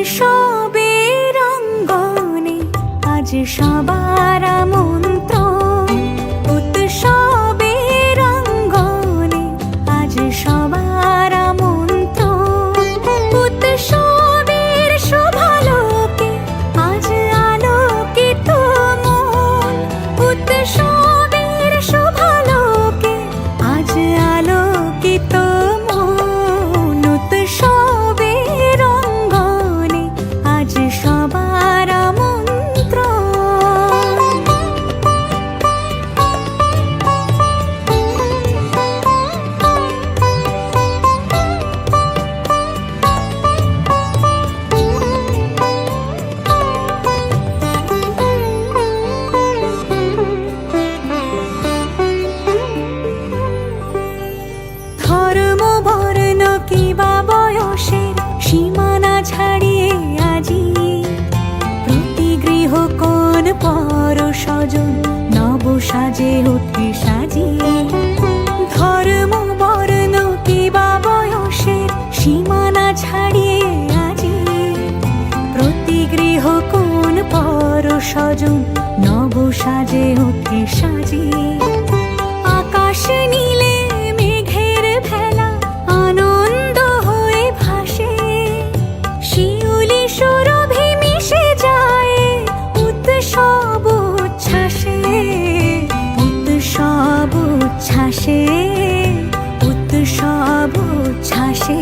উৎসবের অঙ্গনে আজ সবার আমন্ত্রণ। উৎসবের অঙ্গনে আজ সবার আমন্ত্রণ। উৎসবের শোভালোকে আজ আলোকিত মন। উৎসবের শোভালোকে আজ আলোকিত মন। উৎসবের অঙ্গনে আজ সবার আমন্ত্রণ। ধর্ম বর্ণ কিবা বয়সের সীমানা ছাড়িয়ে আজি প্রতি গৃহ কোণ পর স্বজন নব সাজে উঠে সাজিয়ে। ধর্ম বর্ণ কিবা বয়সের সীমানা ছাড়িয়ে আজি প্রতি গৃহ কোণ পর স্বজন নব সাজে উঠে সাজিয়ে। আকাশ নীলে মেঘের ভেলা আনন্দ হয়ে ভাসে। শিউলি সুরভি মিশে যায় উৎসব উচ্ছ্বাসে। উৎসব উচ্ছ্বাসে। উৎসব উচ্ছ্বাসে।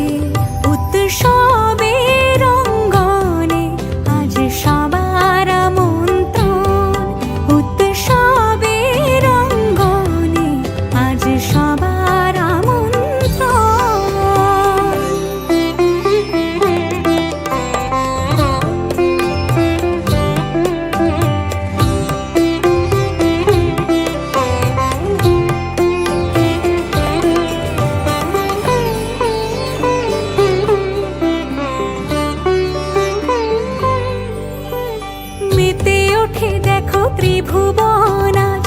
উৎসবের অঙ্গনে আজ সবার আমন্ত্রণ। উৎসবের অঙ্গনে আজ সবার আমন্ত্রণ। মেতে ওঠে দেখো ত্রিভুবন আজ